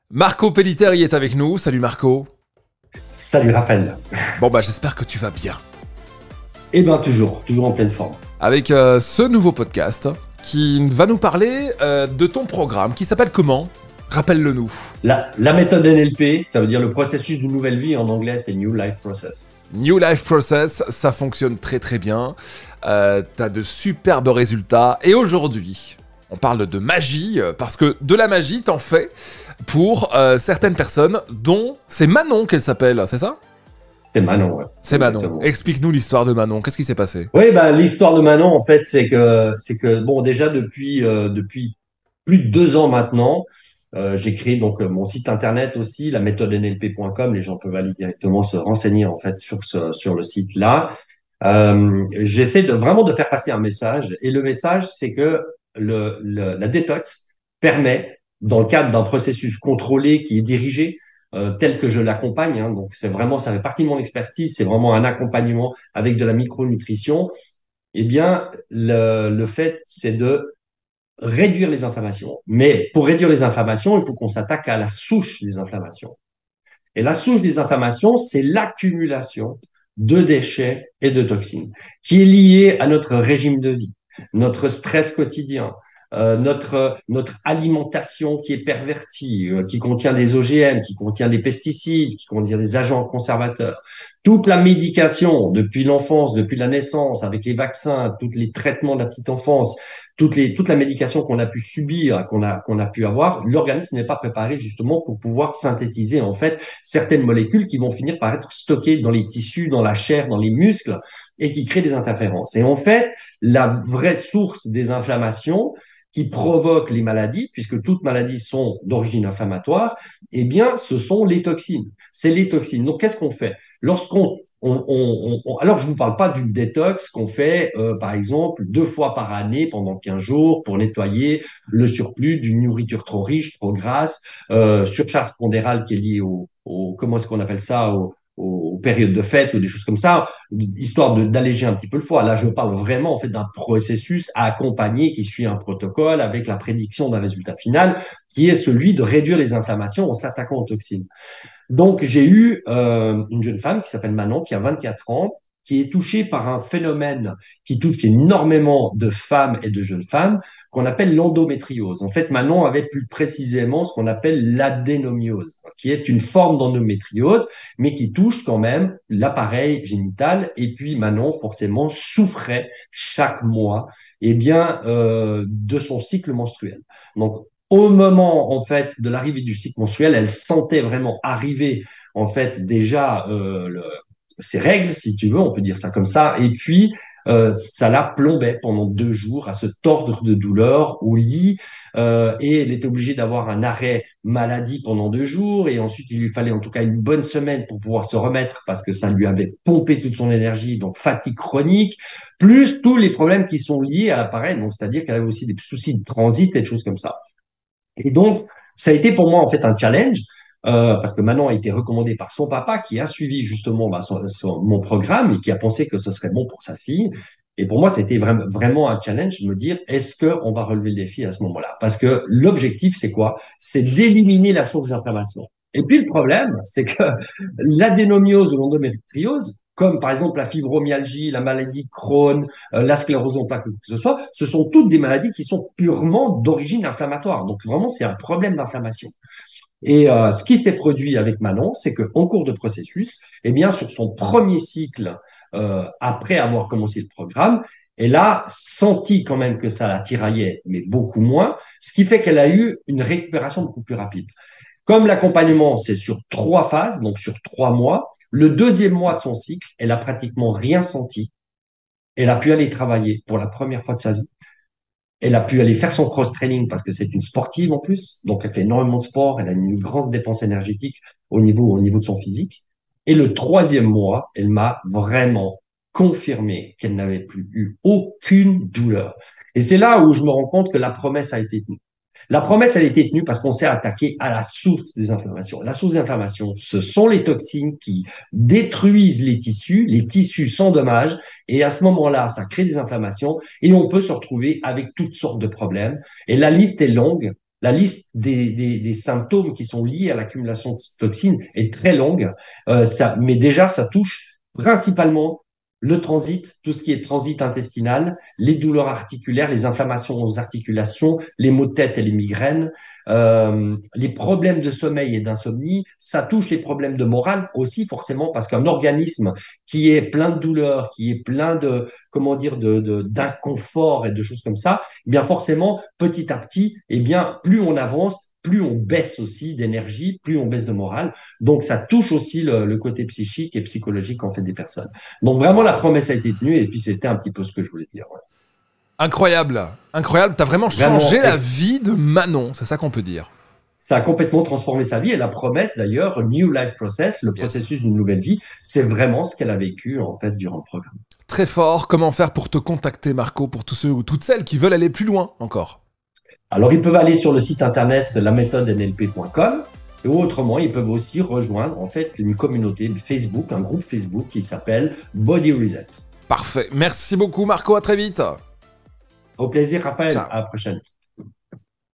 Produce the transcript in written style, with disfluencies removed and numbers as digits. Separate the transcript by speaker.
Speaker 1: Marco Pelliteri est avec nous. Salut Marco.
Speaker 2: Salut Raphaël.
Speaker 1: Bon bah j'espère que tu vas bien.
Speaker 2: Eh bien toujours en pleine forme.
Speaker 1: Avec ce nouveau podcast qui va nous parler de ton programme qui s'appelle comment? Rappelle-le-nous.
Speaker 2: La méthode NLP, ça veut dire le processus d'une nouvelle vie, en anglais c'est New Life Process.
Speaker 1: New Life Process, ça fonctionne très très bien. T'as de superbes résultats. Et aujourd'hui, on parle de magie, parce que de la magie, t'en fais pour certaines personnes, dont c'est Manon qu'elle s'appelle, c'est ça?
Speaker 2: C'est Manon, ouais.
Speaker 1: C'est Manon.
Speaker 2: Exactement.
Speaker 1: Explique-nous l'histoire de Manon. Qu'est-ce qui s'est passé?
Speaker 2: Oui, l'histoire de Manon, en fait, c'est que bon, déjà depuis plus de 2 ans maintenant, j'ai créé donc mon site internet aussi, la méthode NLP.com. Les gens peuvent aller directement se renseigner en fait sur le site là. J'essaie vraiment de faire passer un message, et le message, c'est que la détox permet, dans le cadre d'un processus contrôlé qui est dirigé, tel que je l'accompagne, hein, donc ça fait partie de mon expertise, c'est vraiment un accompagnement avec de la micronutrition. Eh bien, le fait, c'est de réduire les inflammations. Mais pour réduire les inflammations, il faut qu'on s'attaque à la souche des inflammations. Et la souche des inflammations, c'est l'accumulation de déchets et de toxines, qui est liée à notre régime de vie, notre stress quotidien, notre alimentation qui est pervertie, qui contient des OGM, qui contient des pesticides, qui contient des agents conservateurs. Toute la médication depuis l'enfance, depuis la naissance, avec les vaccins, tous les traitements de la petite enfance, toute la médication qu'on a pu subir, qu'on a pu avoir, l'organisme n'est pas préparé justement pour pouvoir synthétiser en fait certaines molécules qui vont finir par être stockées dans les tissus, dans la chair, dans les muscles, et qui créent des interférences. Et en fait, la vraie source des inflammations qui provoquent les maladies, puisque toutes maladies sont d'origine inflammatoire, eh bien, ce sont les toxines. C'est les toxines. Donc, qu'est-ce qu'on fait? Alors, je ne vous parle pas d'une détox qu'on fait, par exemple, 2 fois par année pendant 15 jours pour nettoyer le surplus d'une nourriture trop riche, trop grasse, surcharge pondérale qui est liée comment est-ce qu'on appelle ça, aux périodes de fête ou des choses comme ça, histoire d'alléger un petit peu le foie. Là, je parle vraiment en fait d'un processus à accompagner qui suit un protocole avec la prédiction d'un résultat final qui est celui de réduire les inflammations en s'attaquant aux toxines. Donc, j'ai eu une jeune femme qui s'appelle Manon, qui a 24 ans, qui est touchée par un phénomène qui touche énormément de femmes et de jeunes femmes, qu'on appelle l'endométriose. En fait, Manon avait plus précisément ce qu'on appelle l'adénomiose, qui est une forme d'endométriose, mais qui touche quand même l'appareil génital. Et puis, Manon, forcément, souffrait chaque mois, de son cycle menstruel. Donc, au moment en fait de l'arrivée du cycle menstruel, elle sentait vraiment arriver en fait déjà ses règles, si tu veux, on peut dire ça comme ça. Et puis ça la plombait pendant 2 jours à se tordre de douleur au lit. Et elle était obligée d'avoir un arrêt maladie pendant 2 jours. Et ensuite, il lui fallait en tout cas une bonne semaine pour pouvoir se remettre parce que ça lui avait pompé toute son énergie, donc fatigue chronique, plus tous les problèmes qui sont liés à l'appareil. Donc, c'est-à-dire qu'elle avait aussi des soucis de transit et des choses comme ça. Et donc, ça a été pour moi en fait un challenge, parce que Manon a été recommandée par son papa qui a suivi justement mon programme et qui a pensé que ce serait bon pour sa fille. Et pour moi, c'était vraiment un challenge de me dire, est-ce qu'on va relever le défi à ce moment-là? Parce que l'objectif, c'est quoi? C'est d'éliminer la source d'inflammation. Et puis le problème, c'est que l'adénomiose ou l'endométriose, comme par exemple la fibromyalgie, la maladie de Crohn, la sclérose en plaques ou que ce soit, ce sont toutes des maladies qui sont purement d'origine inflammatoire. Donc vraiment, c'est un problème d'inflammation. Et ce qui s'est produit avec Manon, c'est qu'en cours de processus, eh bien, sur son premier cycle, après avoir commencé le programme, elle a senti quand même que ça la tiraillait, mais beaucoup moins, ce qui fait qu'elle a eu une récupération beaucoup plus rapide. Comme l'accompagnement, c'est sur 3 phases, donc sur 3 mois, le deuxième mois de son cycle, elle a pratiquement rien senti. Elle a pu aller travailler pour la première fois de sa vie. Elle a pu aller faire son cross-training parce que c'est une sportive en plus. Donc, elle fait énormément de sport. Elle a une grande dépense énergétique au niveau de son physique. Et le troisième mois, elle m'a vraiment confirmé qu'elle n'avait plus eu aucune douleur. Et c'est là où je me rends compte que la promesse a été tenue. La promesse, elle a été tenue parce qu'on s'est attaqué à la source des inflammations. La source des inflammations, ce sont les toxines qui détruisent les tissus sans dommage, et à ce moment-là, ça crée des inflammations, et on peut se retrouver avec toutes sortes de problèmes. Et la liste est longue, La liste des symptômes qui sont liés à l'accumulation de toxines est très longue, mais déjà, ça touche principalement le transit, tout ce qui est transit intestinal, les douleurs articulaires, les inflammations aux articulations, les maux de tête et les migraines, les problèmes de sommeil et d'insomnie. Ça touche les problèmes de morale aussi, forcément, parce qu'un organisme qui est plein de douleurs, qui est plein de, comment dire, d'inconfort et de choses comme ça, eh bien forcément, petit à petit, eh bien, plus on avance, plus on baisse aussi d'énergie, plus on baisse de morale. Donc, ça touche aussi le côté psychique et psychologique en fait des personnes. Donc, vraiment, la
Speaker 1: Waouh.
Speaker 2: promesse a été tenue et puis c'était un petit peu ce que je voulais dire. Ouais.
Speaker 1: Incroyable, incroyable. T'as vraiment changé
Speaker 2: Vraiment,
Speaker 1: la vie de Manon, c'est ça qu'on peut dire.
Speaker 2: ça a complètement transformé sa vie et la promesse d'ailleurs, New Life Process, le
Speaker 1: Yes.
Speaker 2: processus d'une nouvelle vie, c'est vraiment ce qu'elle a vécu en fait durant le programme.
Speaker 1: Très fort. Comment faire pour te contacter, Marco, pour tous ceux ou toutes celles qui veulent aller plus loin encore?
Speaker 2: Alors, ils peuvent aller sur le site internet laméthodenlp.com et autrement, ils peuvent aussi rejoindre en fait une communauté Facebook, un groupe Facebook qui s'appelle Body Reset.
Speaker 1: Parfait. Merci beaucoup, Marco. À très vite.
Speaker 2: Au plaisir, Raphaël.
Speaker 1: Ciao.
Speaker 2: À la prochaine.